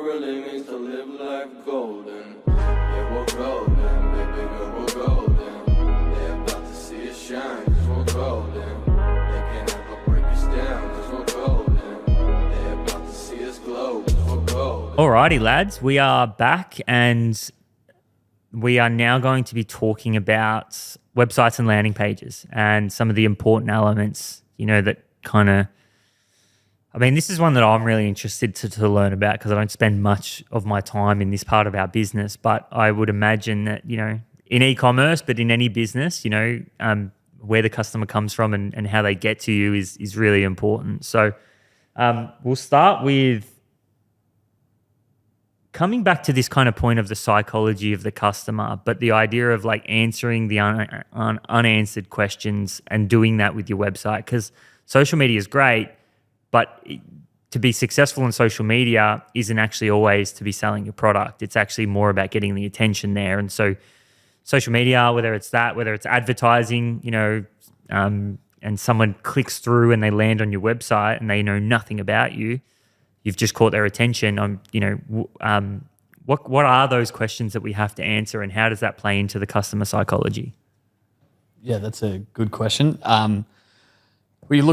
really means to live life golden. Yeah, we're golden, baby girl, we're golden. They're about to see us shine, cause we're golden. They can't ever break us down, cause we're golden. They're about to see us glow, cause we're golden. Alrighty, lads, we are back and we are now going to be talking about websites and landing pages and some of the important elements, that kind of, this is one that I'm really interested to learn about because I don't spend much of my time in this part of our business, but I would imagine that, in e-commerce, but in any business, where the customer comes from and how they get to you is really important. So we'll start with coming back to this kind of point of the psychology of the customer, but the idea of like answering the unanswered questions and doing that with your website, because social media is great, but to be successful on social media isn't actually always to be selling your product. It's actually more about getting the attention there. And so social media, whether it's advertising, and someone clicks through and they land on your website and they know nothing about you, you've just caught their attention. What are those questions that we have to answer, and how does that play into the customer psychology? Yeah, that's a good question. We're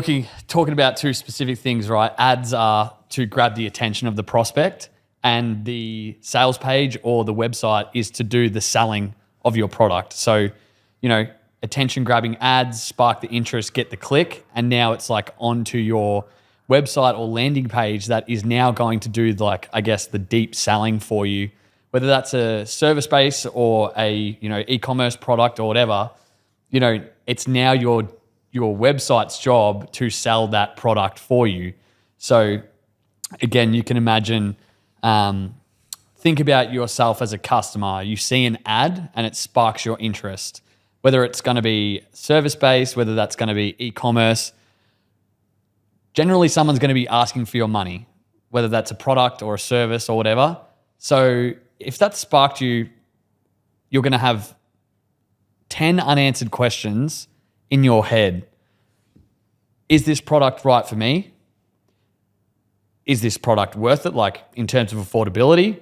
talking about two specific things, right? Ads are to grab the attention of the prospect, and the sales page or the website is to do the selling of your product. So, attention grabbing ads spark the interest, get the click, and now it's like onto your website or landing page that is now going to do the deep selling for you, whether that's a service base or a e-commerce product or whatever. It's now your website's job to sell that product for you. So again, you can imagine, think about yourself as a customer. You see an ad and it sparks your interest, whether it's going to be service based, whether that's going to be e-commerce. Generally, someone's going to be asking for your money, whether that's a product or a service or whatever. So if that sparked you, you're going to have 10 unanswered questions in your head. Is this product right for me? Is this product worth it, like in terms of affordability?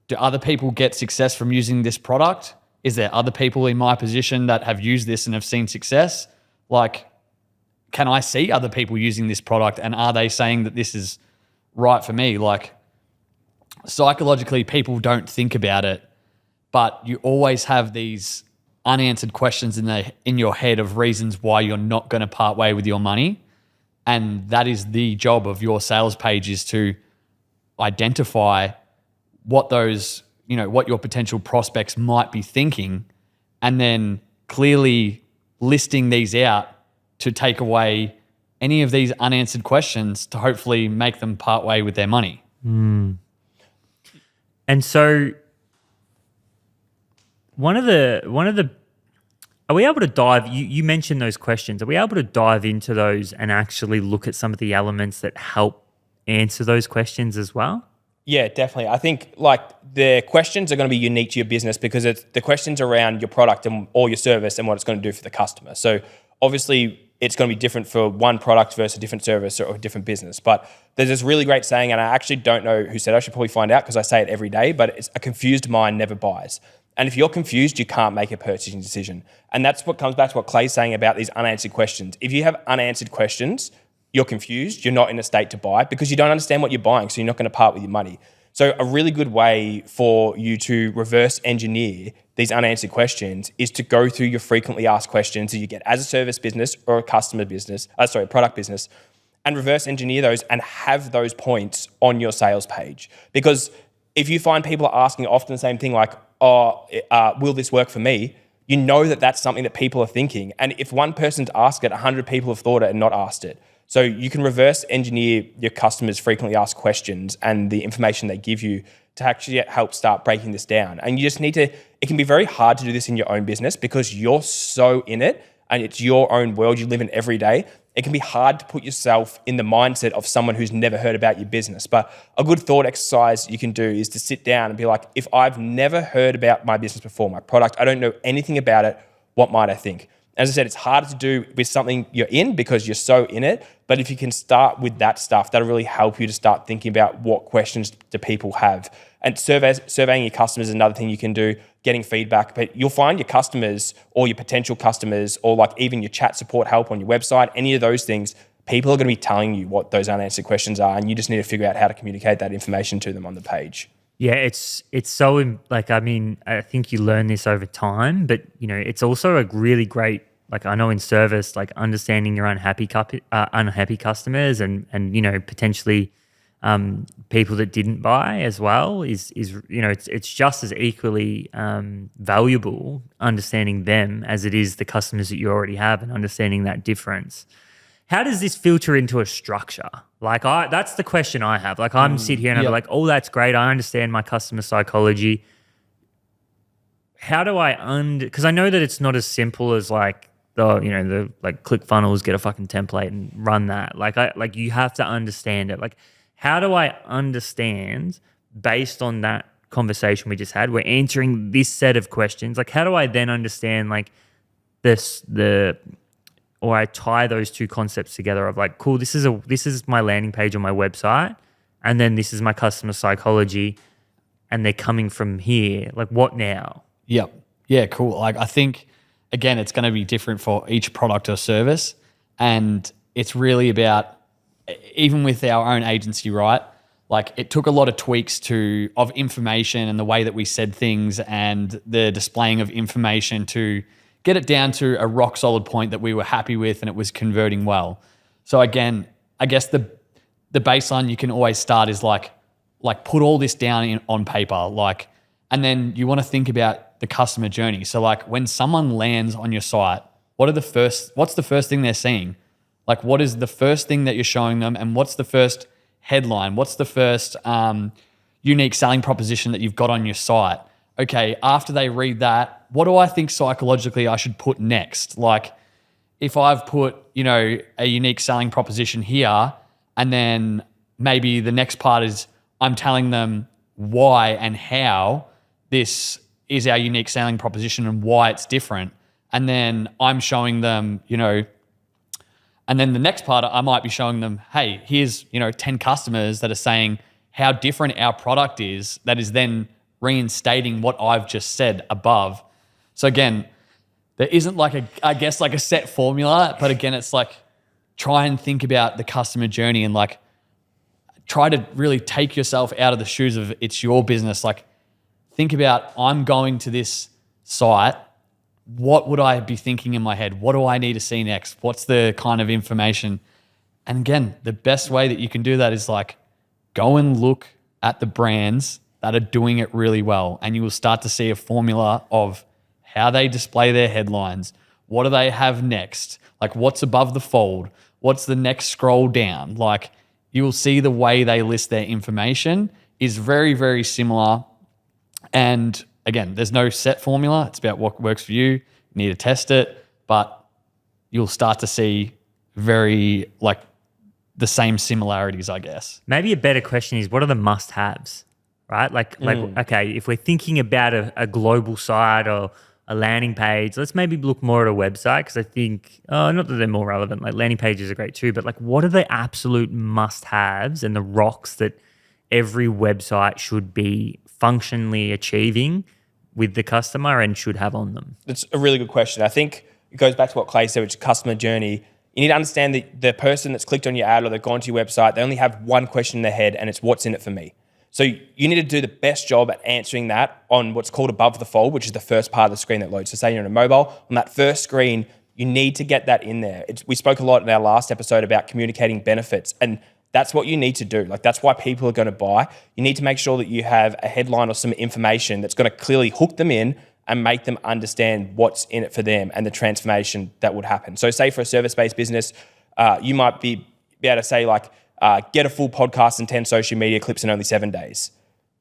Do other people get success from using this product? Is there other people in my position that have used this and have seen success? Can I see other people using this product, and are they saying that this is right for me? Psychologically, people don't think about it, but you always have these unanswered questions in your head of reasons why you're not going to part way with your money. And that is the job of your sales page, is to identify what those, what your potential prospects might be thinking, and then clearly listing these out to take away any of these unanswered questions to hopefully make them part way with their money. And so one of the are we able to dive, you mentioned those questions, are we able to dive into those and actually look at some of the elements that help answer those questions as well? Yeah, definitely. I think the questions are going to be unique to your business because it's the questions around your product or your service and what it's going to do for the customer. So obviously it's going to be different for one product versus a different service or a different business. But there's this really great saying, and I actually don't know who said it. I should probably find out because I say it every day, but it's a confused mind never buys. And if you're confused, you can't make a purchasing decision. And that's what comes back to what Clay's saying about these unanswered questions. If you have unanswered questions, you're confused, you're not in a state to buy because you don't understand what you're buying, so you're not going to part with your money. So a really good way for you to reverse engineer these unanswered questions is to go through your frequently asked questions that you get as a service business or a customer business, product business, and reverse engineer those and have those points on your sales page. Because if you find people are asking often the same thing like, will this work for me? You know that that's something that people are thinking. And if one person's asked it, 100 people have thought it and not asked it. So you can reverse engineer your customers' frequently asked questions and the information they give you to actually help start breaking this down. And you just need to, it can be very hard to do this in your own business because you're so in it and it's your own world you live in every day. It can be hard to put yourself in the mindset of someone who's never heard about your business. But a good thought exercise you can do is to sit down and be like, if I've never heard about my business before, my product, I don't know anything about it, what might I think? As I said, it's harder to do with something you're in because you're so in it. But if you can start with that stuff, that'll really help you to start thinking about what questions do people have. And surveying your customers is another thing you can do, getting feedback. But you'll find your customers or your potential customers or like even your chat support help on your website, any of those things, people are going to be telling you what those unanswered questions are. And you just need to figure out how to communicate that information to them on the page. Yeah, it's so like, I mean, I think you learn this over time, but you know, it's also a really great, like I know in service, like understanding your unhappy customers and you know, potentially people that didn't buy as well is you know, it's just as equally valuable understanding them as it is the customers that you already have and understanding that difference. How does this filter into a structure? Like that's the question I have. Like I'm sit here and I'm like, oh, that's great. I understand my customer psychology. How do I because I know that it's not as simple as like the like ClickFunnels, get a fucking template and run that. Like you have to understand it. Like how do I understand based on that conversation we just had? We're answering this set of questions. Like how do I then understand like or I tie those two concepts together of like, cool, this is my landing page on my website, and then this is my customer psychology, and they're coming from here. Like, what now? Yep. Yeah, cool. Like, I think, again, it's going to be different for each product or service, and it's really about, even with our own agency, right? Like, it took a lot of tweaks of information and the way that we said things and the displaying of information to get it down to a rock solid point that we were happy with and it was converting well. So again, I guess the baseline you can always start is like put all this down on paper, like, and then you want to think about the customer journey. So like when someone lands on your site, what's the first thing they're seeing? Like what is the first thing that you're showing them, and what's the first headline? What's the first unique selling proposition that you've got on your site? Okay, after they read that, what do I think psychologically I should put next? Like if I've put, you know, a unique selling proposition here, and then maybe the next part is I'm telling them why and how this is our unique selling proposition and why it's different. And then I'm showing them, you know, and then the next part I might be showing them, hey, here's, you know, 10 customers that are saying how different our product is, that is then reinstating what I've just said above. So again, there isn't like a set formula, but again, it's like try and think about the customer journey and like try to really take yourself out of the shoes of it's your business. Like think about, I'm going to this site. What would I be thinking in my head? What do I need to see next? What's the kind of information? And again, the best way that you can do that is like go and look at the brands that are doing it really well, and you will start to see a formula of how they display their headlines. What do they have next? Like what's above the fold? What's the next scroll down? Like you will see the way they list their information is very, very similar. And again, there's no set formula. It's about what works for you. You need to test it, but you'll start to see very like the same similarities, I guess. Maybe a better question is, what are the must-haves? Right? Like, okay, if we're thinking about a global site or a landing page, let's maybe look more at a website, because I think, not that they're more relevant, like landing pages are great too, but like what are the absolute must-haves and the rocks that every website should be functionally achieving with the customer and should have on them? That's a really good question. I think it goes back to what Clay said, which is customer journey. You need to understand that the person that's clicked on your ad or they've gone to your website, they only have one question in their head, and it's what's in it for me. So you need to do the best job at answering that on what's called above the fold, which is the first part of the screen that loads. So say you're on a mobile, on that first screen, you need to get that in there. We spoke a lot in our last episode about communicating benefits, and that's what you need to do. Like that's why people are going to buy. You need to make sure that you have a headline or some information that's going to clearly hook them in and make them understand what's in it for them and the transformation that would happen. So say for a service-based business, you might be able to say like, get a full podcast and 10 social media clips in only 7 days.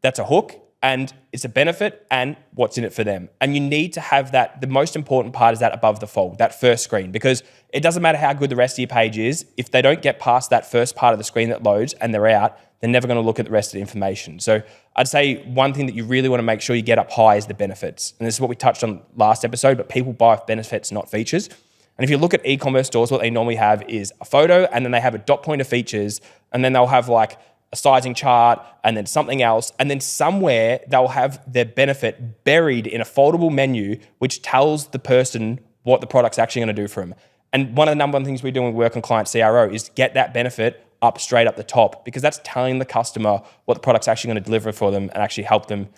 That's a hook, and it's a benefit, and what's in it for them. And you need to have that. The most important part is that above the fold, that first screen, because it doesn't matter how good the rest of your page is. If they don't get past that first part of the screen that loads and they're out, they're never going to look at the rest of the information. So I'd say one thing that you really want to make sure you get up high is the benefits. And this is what we touched on last episode, but people buy benefits, not features. And if you look at e-commerce stores, what they normally have is a photo, and then they have a dot point of features, and then they'll have like a sizing chart, and then something else, and then somewhere they'll have their benefit buried in a foldable menu, which tells the person what the product's actually going to do for them. And one of the number one things we do when we work on client CRO is get that benefit up straight up the top, because that's telling the customer what the product's actually going to deliver for them and actually help them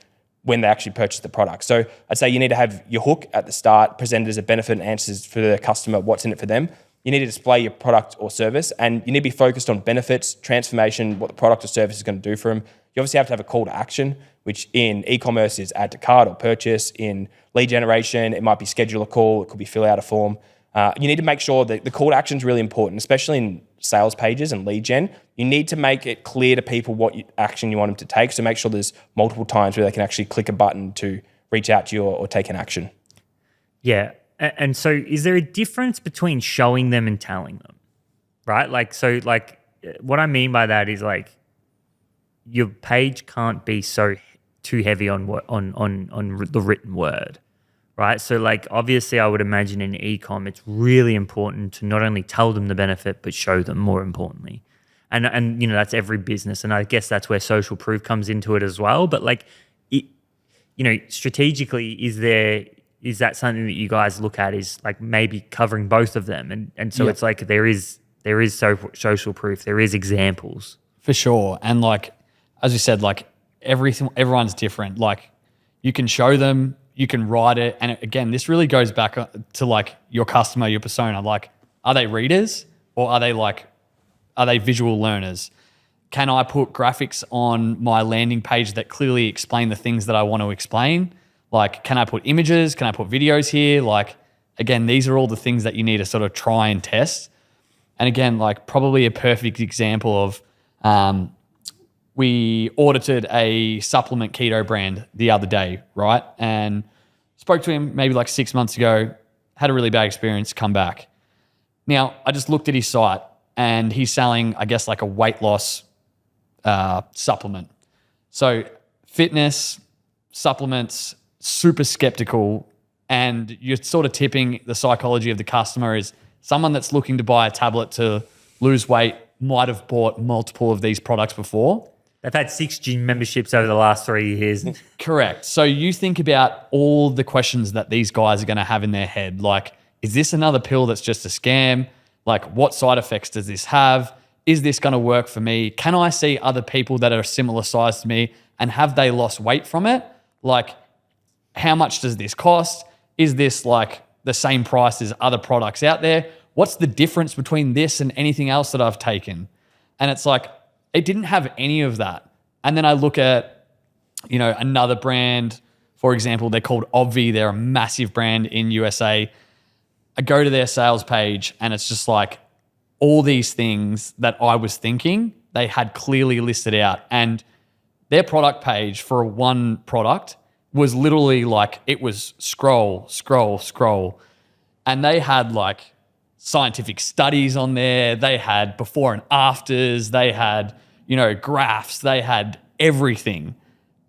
when they actually purchase the product. So I'd say you need to have your hook at the start presented as a benefit and answers for the customer, what's in it for them. You need to display your product or service, and you need to be focused on benefits, transformation, what the product or service is going to do for them. You obviously have to have a call to action, which in e-commerce is add to cart or purchase. In lead generation, it might be schedule a call, it could be fill out a form. You need to make sure that the call to action is really important, especially in sales pages and lead gen. You need to make it clear to people what action you want them to take. So make sure there's multiple times where they can actually click a button to reach out to you or take an action. Yeah. And so is there a difference between showing them and telling them, right? What I mean by that is like your page can't be so too heavy on the written word, right? So like obviously I would imagine in e-com it's really important to not only tell them the benefit but show them, more importantly. And you know, that's every business, and I guess that's where social proof comes into it as well. But like it, you know, strategically, is that something that you guys look at, is like maybe covering both of them? And so it's like there is social proof, there is examples. For sure. And like, as we said, like everyone's different. Like you can show them, you can write it. And again, this really goes back to like your customer, your persona. Like, are they readers or are they visual learners? Can I put graphics on my landing page that clearly explain the things that I want to explain? Like, can I put images? Can I put videos here? Like, again, these are all the things that you need to sort of try and test. And again, like probably a perfect example of we audited a supplement keto brand the other day, right? And spoke to him maybe like 6 months ago, had a really bad experience, come back. Now, I just looked at his site and he's selling, I guess, like a weight loss supplement. So fitness, supplements, super skeptical, and you're sort of tipping the psychology of the customer is someone that's looking to buy a tablet to lose weight might have bought multiple of these products before. They've had 6 gym memberships over the last 3 years. Correct. So you think about all the questions that these guys are going to have in their head. Like, is this another pill that's just a scam? Like, what side effects does this have? Is this going to work for me? Can I see other people that are similar size to me and have they lost weight from it? Like, how much does this cost? Is this like the same price as other products out there? What's the difference between this and anything else that I've taken? And it's like, it didn't have any of that. And then I look at, you know, another brand, for example, they're called Obvi. They're a massive brand in USA. I go to their sales page and it's just like all these things that I was thinking they had clearly listed out. And their product page for one product was literally like, it was scroll. And they had like scientific studies on there. They had before and afters. They had, you know, graphs. They had everything.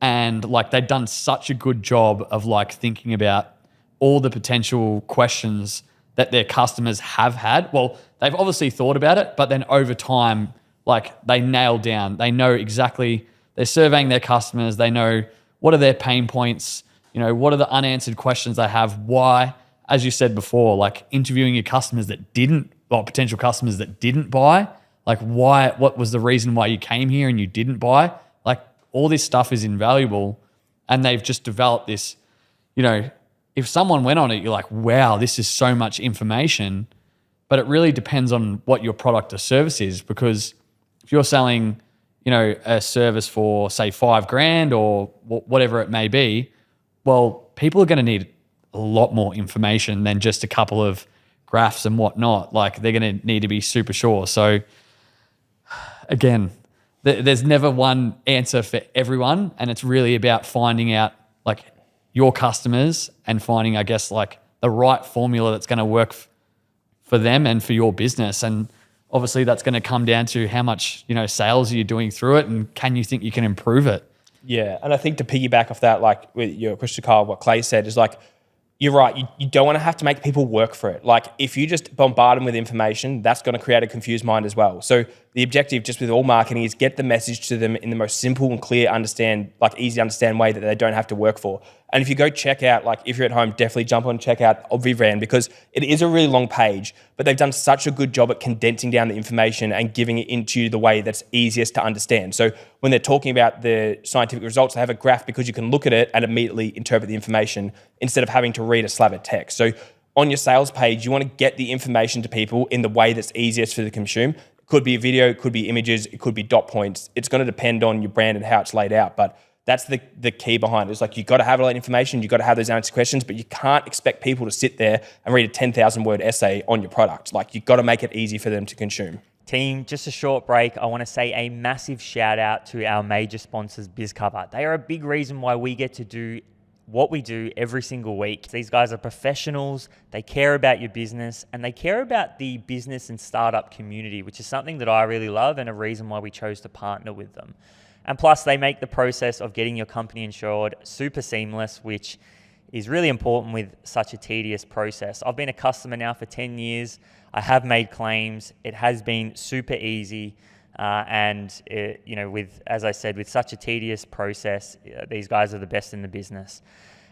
And like they'd done such a good job of like thinking about all the potential questions that their customers have had. Well, they've obviously thought about it, but then over time, like they nailed down. They know exactly, they're surveying their customers. They know what are their pain points, you know, what are the unanswered questions they have, why, as you said before, like interviewing your customers that didn't, or potential customers that didn't buy, like why, what was the reason why you came here and you didn't buy? Like all this stuff is invaluable, and they've just developed this, you know, if someone went on it, you're like, wow, this is so much information, but it really depends on what your product or service is, because if you're selling, you know, a service for say $5,000 or whatever it may be, well, people are going to need a lot more information than just a couple of graphs and whatnot. Like they're going to need to be super sure. So again, there's never one answer for everyone. And it's really about finding out like your customers and finding, I guess, like the right formula that's going to work for them and for your business. And obviously that's going to come down to how much, sales you're doing through it, and can you think you can improve it? Yeah, and I think to piggyback off that, like with your question, Carl, what Clay said is like, you're right. You don't want to have to make people work for it. Like if you just bombard them with information, that's going to create a confused mind as well. So the objective just with all marketing is get the message to them in the most simple and clear, easy to understand way that they don't have to work for. And if you go check out, like if you're at home, definitely jump on and check out Obvibrand, because it is a really long page, but they've done such a good job at condensing down the information and giving it into the way that's easiest to understand. So when they're talking about the scientific results, they have a graph because you can look at it and immediately interpret the information instead of having to read a slab of text. So on your sales page, you want to get the information to people in the way that's easiest for them to consume. It could be a video, it could be images, it could be dot points. It's going to depend on your brand and how it's laid out. But that's the key behind it. It's like, you've got to have all that information, you've got to have those answered questions, but you can't expect people to sit there and read a 10,000 word essay on your product. Like, you've got to make it easy for them to consume. Team, just a short break. I want to say a massive shout out to our major sponsors, BizCover. They are a big reason why we get to do what we do every single week. These guys are professionals, they care about your business, and they care about the business and startup community, which is something that I really love and a reason why we chose to partner with them. And plus, they make the process of getting your company insured super seamless, which is really important with such a tedious process. I've been a customer now for 10 years. I have made claims. It has been super easy. As I said, with such a tedious process, these guys are the best in the business.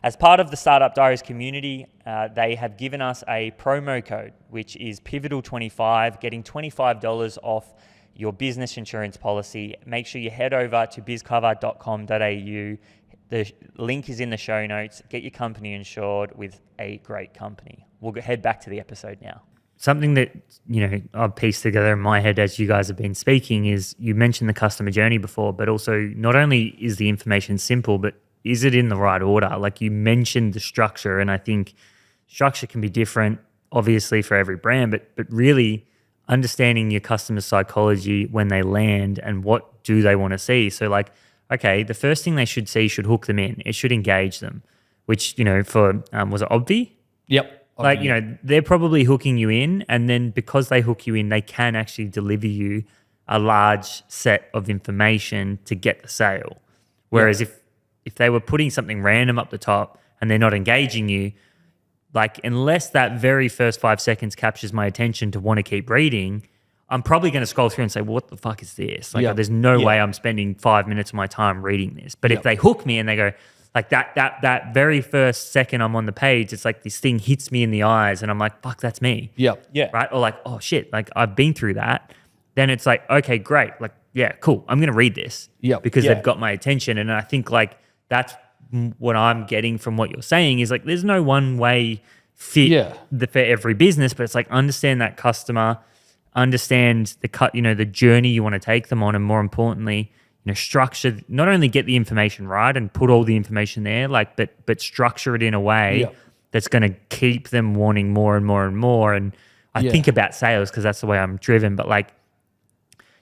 As part of the Startup Diaries community, they have given us a promo code, which is Pivotal25, getting $25 off your business insurance policy. Make sure you head over to bizcover.com.au. The link is in the show notes. Get your company insured with a great company. We'll head back to the episode now. Something that, I've pieced together in my head as you guys have been speaking is, you mentioned the customer journey before, but also not only is the information simple, but is it in the right order? Like you mentioned the structure, and I think structure can be different, obviously, for every brand, but really understanding your customer psychology when they land and what do they want to see. So like, okay, the first thing they should see should hook them in. It should engage them, which, for, was it Obvi? Yep. Like, they're probably hooking you in, and then because they hook you in, they can actually deliver you a large set of information to get the sale. Whereas if they were putting something random up the top and they're not engaging you, like unless that very first 5 seconds captures my attention to want to keep reading, I'm probably going to scroll through and say, well, what the fuck is this? Like, there's no way I'm spending 5 minutes of my time reading this. But if they hook me and they go, like that very first second I'm on the page, it's like this thing hits me in the eyes and I'm like, fuck, that's me. Yep. Yeah. Right? Or like, oh shit, like I've been through that. Then it's like, okay, great. Like, yeah, cool. I'm going to read this because they've got my attention. And I think like that's what I'm getting from what you're saying is like, there's no one way fit for every business, but it's like, understand that customer, understand the journey you want to take them on. And more importantly, structure, not only get the information right and put all the information there, like, but structure it in a way that's going to keep them wanting more and more and more. And I think about sales because that's the way I'm driven. But like,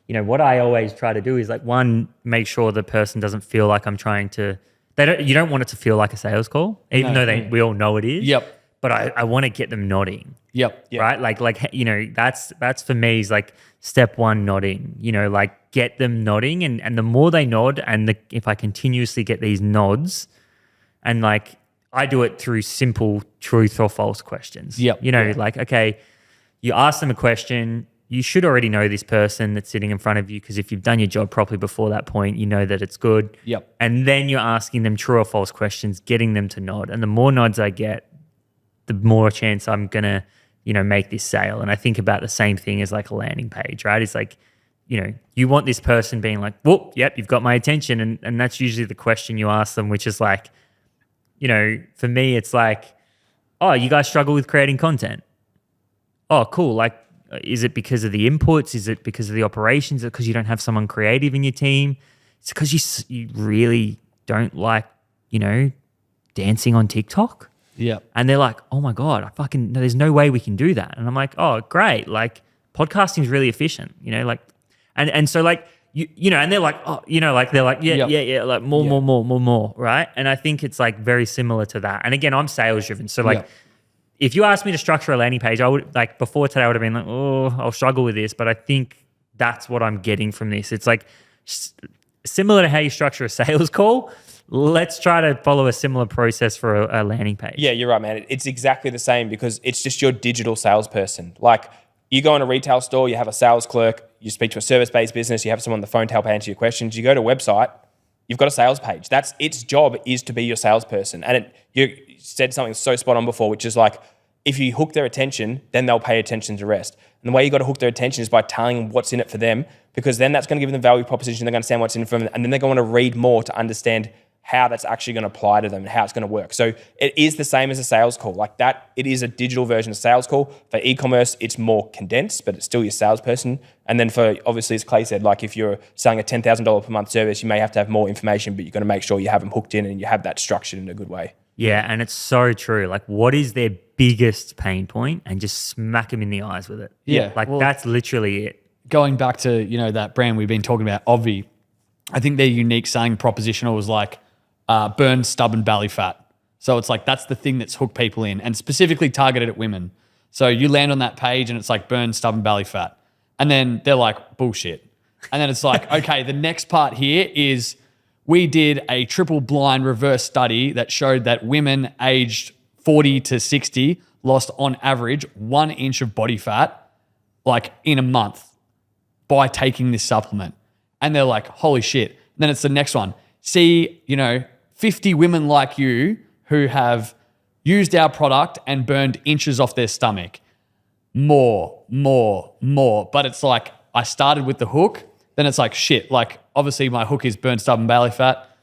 what I always try to do is like, one, make sure the person doesn't feel like I'm trying to, you don't want it to feel like a sales call, even though we all know it is. Yep. But I want to get them nodding. Yep. Right? Like, that's for me is like step one, nodding, like get them nodding. And the more they nod and if I continuously get these nods and like, I do it through simple truth or false questions. Yep. Like, okay, you ask them a question, you should already know this person that's sitting in front of you because if you've done your job properly before that point, you know that it's good. Yep. And then you're asking them true or false questions, getting them to nod. And the more nods I get, the more chance I'm going to, make this sale. And I think about the same thing as like a landing page, right? It's like, you want this person being like, whoop, yep, you've got my attention. And that's usually the question you ask them, which is like, for me, it's like, oh, you guys struggle with creating content. Oh, cool. Like, is it because of the inputs? Is it because of the operations? Is it because you don't have someone creative in your team? It's because you really don't like, dancing on TikTok. Yeah. And they're like, oh my God, there's no way we can do that. And I'm like, oh, great. Like podcasting is really efficient, like, and so like, and they're like, oh, like they're like, yeah, like more, right? And I think it's like very similar to that. And again, I'm sales driven. So like, if you asked me to structure a landing page, I would like before today, I would have been like, oh, I'll struggle with this. But I think that's what I'm getting from this. It's like similar to how you structure a sales call. Let's try to follow a similar process for a landing page. Yeah, you're right, man. It's exactly the same because it's just your digital salesperson. Like you go in a retail store, you have a sales clerk, you speak to a service-based business, you have someone on the phone to help answer your questions. You go to a website, you've got a sales page. That's its job is to be your salesperson. And you said something so spot on before, which is like, if you hook their attention, then they'll pay attention to the rest. And the way you got to hook their attention is by telling them what's in it for them, because then that's going to give them the value proposition. They're going to understand what's in it for them, and then they're going to read more to understand how that's actually going to apply to them and how it's going to work. So it is the same as a sales call. Like that, it is a digital version of sales call. For e-commerce, it's more condensed, but it's still your salesperson. And then for, obviously, as Clay said, like if you're selling a $10,000 per month service, you may have to have more information, but you're going to make sure you have them hooked in and you have that structured in a good way. Yeah, and it's so true. Like, what is their biggest pain point, and just smack them in the eyes with it. Yeah, like well, that's literally it. Going back to, you know, that brand we've been talking about, Obvi, I think their unique selling proposition was like burn stubborn belly fat. So it's like that's the thing that's hooked people in, and specifically targeted at women. So you land on that page and it's like burn stubborn belly fat, and then they're like bullshit, and then it's like okay, the next part here is we did a triple blind reverse study that showed that women aged 40 to 60 lost on average 1 inch of body fat like in a month by taking this supplement. And they're like, holy shit. And then it's the next one. See, 50 women like you who have used our product and burned inches off their stomach. More. But it's like, I started with the hook, then it's like, shit, like obviously my hook is burn stubborn belly fat.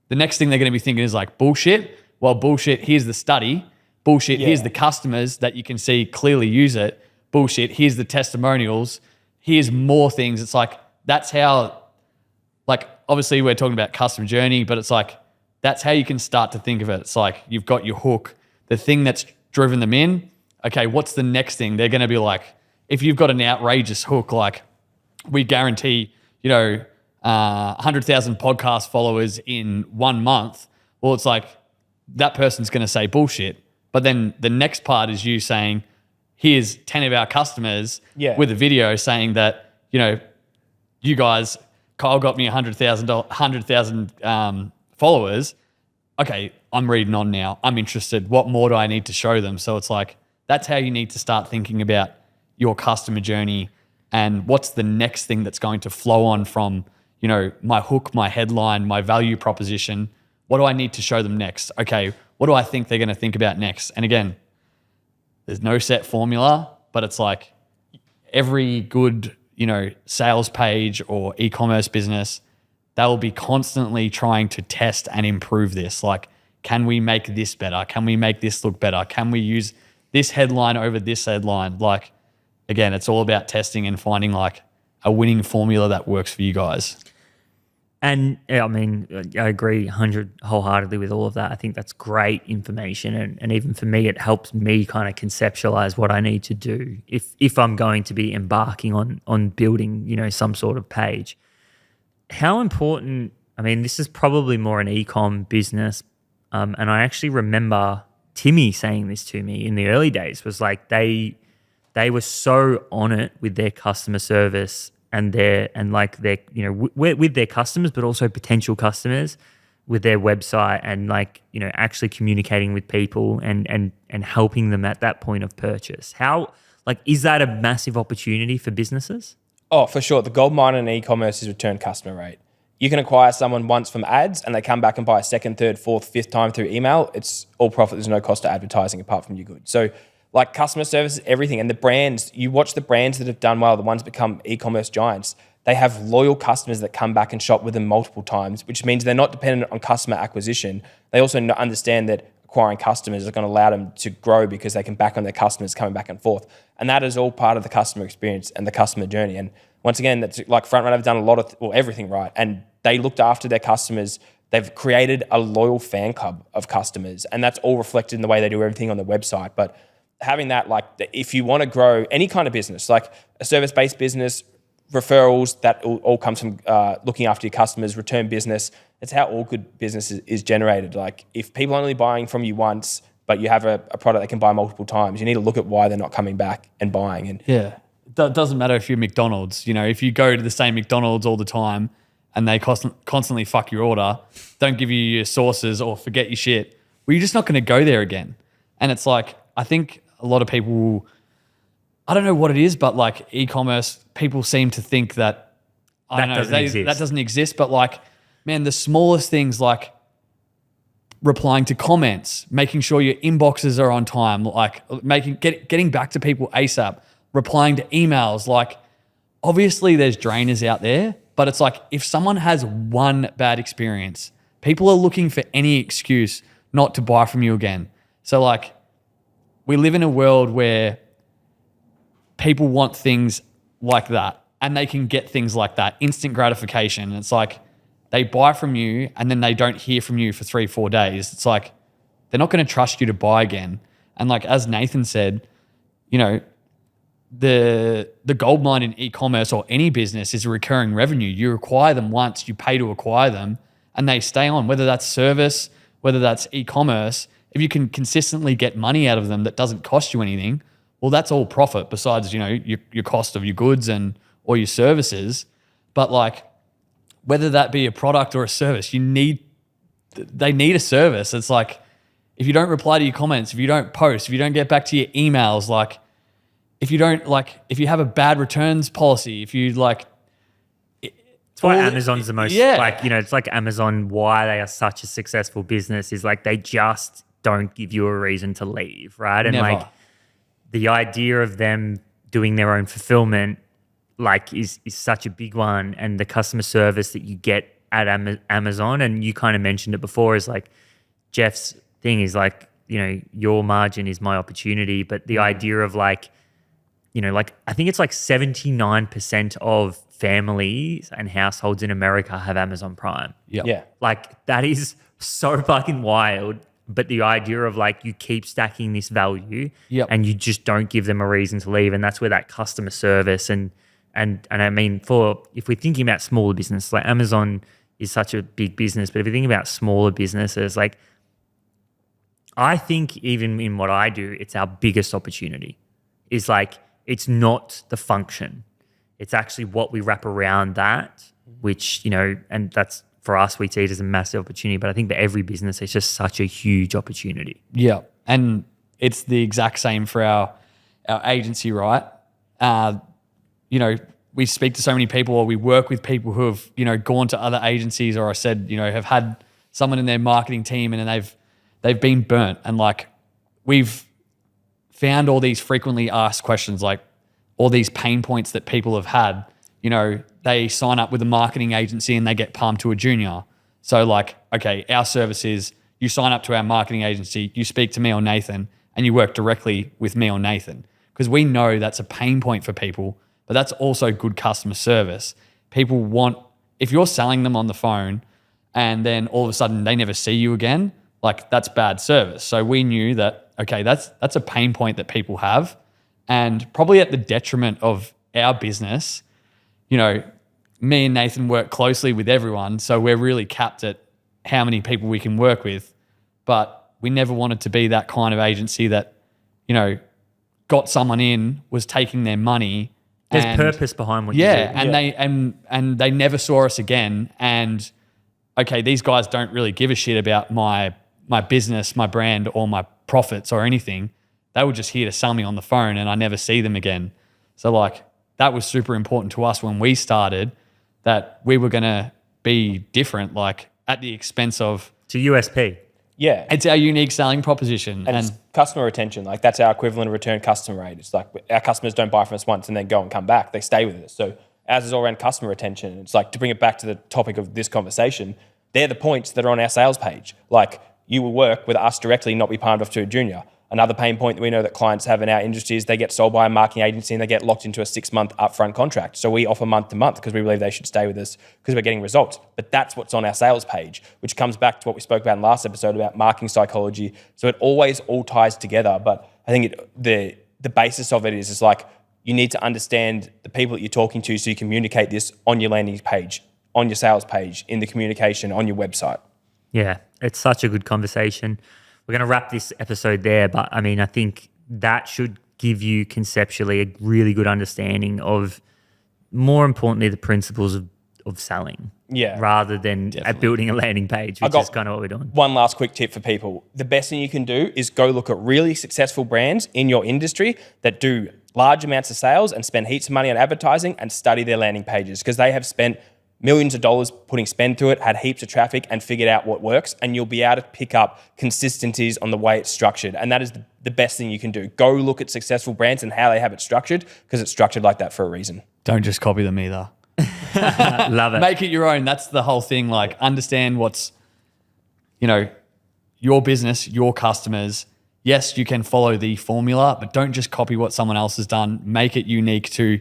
The next thing they're going to be thinking is like, bullshit. Well, bullshit, here's the study. Bullshit, here's the customers that you can see clearly use it. Bullshit, here's the testimonials. Here's more things. It's like, that's how, like, obviously we're talking about customer journey, but it's like, that's how you can start to think of it. It's like, you've got your hook, the thing that's driven them in. Okay, what's the next thing? They're going to be like, if you've got an outrageous hook, like we guarantee, 100,000 podcast followers in 1 month. Well, it's like that person's going to say bullshit. But then the next part is you saying, here's 10 of our customers with a video saying that, you guys, Kyle got me 100,000 followers. Okay, I'm reading on now. I'm interested. What more do I need to show them? So it's like, that's how you need to start thinking about your customer journey and what's the next thing that's going to flow on from, my hook, my headline, my value proposition. What do I need to show them next? Okay, what do I think they're going to think about next? And again, there's no set formula, but it's like every good, sales page or e-commerce business, they will be constantly trying to test and improve this. Like, can we make this better? Can we make this look better? Can we use this headline over this headline? Like, again, it's all about testing and finding like a winning formula that works for you guys. And I mean, I agree wholeheartedly with all of that. I think that's great information. And even for me, it helps me kind of conceptualize what I need to do if I'm going to be embarking on building, some sort of page. How important, I mean, this is probably more an e-com business. And I actually remember Timmy saying this to me in the early days, was like they were so on it with their customer service and with their customers, but also potential customers with their website and actually communicating with people and helping them at that point of purchase. How, is that a massive opportunity for businesses? Oh, for sure. The gold mine in e-commerce is return customer rate. You can acquire someone once from ads and they come back and buy a second, third, fourth, fifth time through email. It's all profit. There's no cost to advertising apart from your goods. So customer service is everything. And the brands, you watch the brands that have done well, the ones that become e-commerce giants, they have loyal customers that come back and shop with them multiple times, which means they're not dependent on customer acquisition. They also understand that acquiring customers is going to allow them to grow because they can back on their customers coming back and forth. And that is all part of the customer experience and the customer journey. And once again, that's like FrontRunner have done a lot of, everything right. And they looked after their customers. They've created a loyal fan club of customers. And that's all reflected in the way they do everything on the website. But having that, if you want to grow any kind of business, like a service-based business, referrals, that all comes from looking after your customers, return business. It's how all good business is generated. Like if people are only buying from you once, but you have a product they can buy multiple times, you need to look at why they're not coming back and buying. And Yeah. It doesn't matter if you're McDonald's. You know, if you go to the same McDonald's all the time and they constantly fuck your order, don't give you your sauces or forget your shit, well, you're just not going to go there again. And it's like, I think a lot of people, I don't know what it is, but like e-commerce, people seem to think that, I don't know, that doesn't exist. But like, man, the smallest things like replying to comments, making sure your inboxes are on time, like getting back to people ASAP, replying to emails. Like, obviously there's drainers out there, but it's like if someone has one bad experience, people are looking for any excuse not to buy from you again. So like, we live in a world where people want things like that and they can get things like that, instant gratification. And it's like they buy from you and then they don't hear from you for 3-4 days. It's like they're not going to trust you to buy again. And like, as Nathan said, you know, the gold mine in e-commerce or any business is recurring revenue. You acquire them once, you pay to acquire them, and they stay on, whether that's service, whether that's e-commerce. If you can consistently get money out of them that doesn't cost you anything, well, that's all profit besides, you know, your cost of your goods and or your services. But like, whether that be a product or a service, they need a service. It's like, if you don't reply to your comments, if you don't post, if you don't get back to your emails, like, if you have a bad returns policy, if you like. It's why Amazon's the most, like, you know, it's like Amazon, why they are such a successful business is like they just don't give you a reason to leave, right? And Never. like the idea of them doing their own fulfillment, like, is such a big one. And the customer service that you get at Amazon, and you kind of mentioned it before, is like Jeff's thing is like, you know, your margin is my opportunity. But the idea of like, you know, like I think it's like 79% of families and households in America have Amazon Prime. Yep. yeah, Like that is so fucking wild. But the idea of like you keep stacking this value and you just don't give them a reason to leave. And that's where that customer service and I mean, if we're thinking about smaller business, like Amazon is such a big business, but if you think about smaller businesses, like I think even in what I do, it's our biggest opportunity. Is like, it's not the function. It's actually what we wrap around that, which, you know, and that's for us, we see it as a massive opportunity. But I think for every business, it's just such a huge opportunity. Yeah. And it's the exact same for our agency, right? You know, we speak to so many people, or we work with people who have, you know, gone to other agencies, or I said, you know, have had someone in their marketing team and they've been burnt. And like, we've found all these frequently asked questions, like all these pain points that people have had. You know, they sign up with a marketing agency and they get pumped to a junior. So like, okay, our service is you sign up to our marketing agency, you speak to me or Nathan, and you work directly with me or Nathan. Because we know that's a pain point for people, but that's also good customer service. People want, if you're selling them on the phone and then all of a sudden they never see you again, like that's bad service. So we knew that, okay, that's a pain point that people have, and probably at the detriment of our business. You know, me and Nathan work closely with everyone, so we're really capped at how many people we can work with. But we never wanted to be that kind of agency that, you know, got someone in, was taking their money. There's purpose behind what you do. And they never saw us again. And okay, these guys don't really give a shit about my business, my brand, or my profits or anything. They were just here to sell me on the phone, and I never see them again. So like, that was super important to us when we started, that we were going to be different, like at the expense of. It's a USP. yeah. It's our unique selling proposition. And it's customer retention. Like that's our equivalent of return customer rate. It's like our customers don't buy from us once and then go and come back. They stay with us. So ours is all around customer retention. It's like, to bring it back to the topic of this conversation, they're the points that are on our sales page. Like, you will work with us directly, not be palmed off to a junior. Another pain point that we know that clients have in our industry is they get sold by a marketing agency and they get locked into a 6-month upfront contract. So we offer month to month because we believe they should stay with us because we're getting results. But that's what's on our sales page, which comes back to what we spoke about in the last episode about marketing psychology. So it always all ties together. But I think the basis of it is like, you need to understand the people that you're talking to so you communicate this on your landing page, on your sales page, in the communication, on your website. Yeah, it's such a good conversation. we're going to wrap this episode there, but I mean, I think that should give you conceptually a really good understanding of, more importantly, the principles of selling. Yeah. Rather than building a landing page, which is kind of what we're doing. One last quick tip for people. The best thing you can do is go look at really successful brands in your industry that do large amounts of sales and spend heaps of money on advertising, and study their landing pages, because they have spent millions of dollars putting spend to it, had heaps of traffic, and figured out what works, and you'll be able to pick up consistencies on the way it's structured. And that is the best thing you can do. Go look at successful brands and how they have it structured, because it's structured like that for a reason. Don't just copy them either. Love it. Make it your own. That's the whole thing. Like, understand what's, your business, your customers. Yes, you can follow the formula, but don't just copy what someone else has done. Make it unique to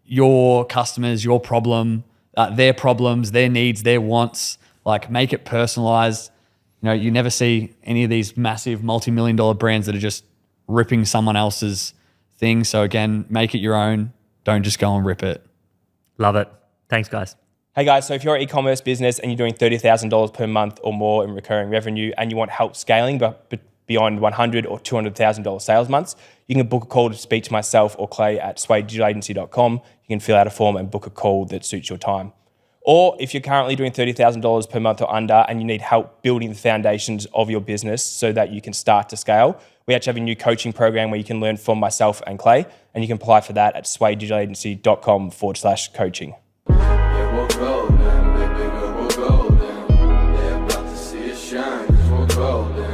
your customers, your problem, their problems, their needs, their wants. Like, make it personalized. You never see any of these massive multi-million-dollar brands that are just ripping someone else's thing. So again, make it your own. Don't just go and rip it. Love it. Thanks, guys. Hey guys, so if you're an e-commerce business and you're doing $30,000 per month or more in recurring revenue, and you want help scaling but beyond $100,000 or $200,000 sales months, you can book a call to speak to myself or Clay at swaydigitalagency.com. You can fill out a form and book a call that suits your time. Or if you're currently doing $30,000 per month or under and you need help building the foundations of your business so that you can start to scale, we actually have a new coaching program where you can learn from myself and Clay, and you can apply for that at swaydigitalagency.com/coaching. Yeah, we're golden, baby girl, we're golden. They're about to see us shine, 'cause we're golden.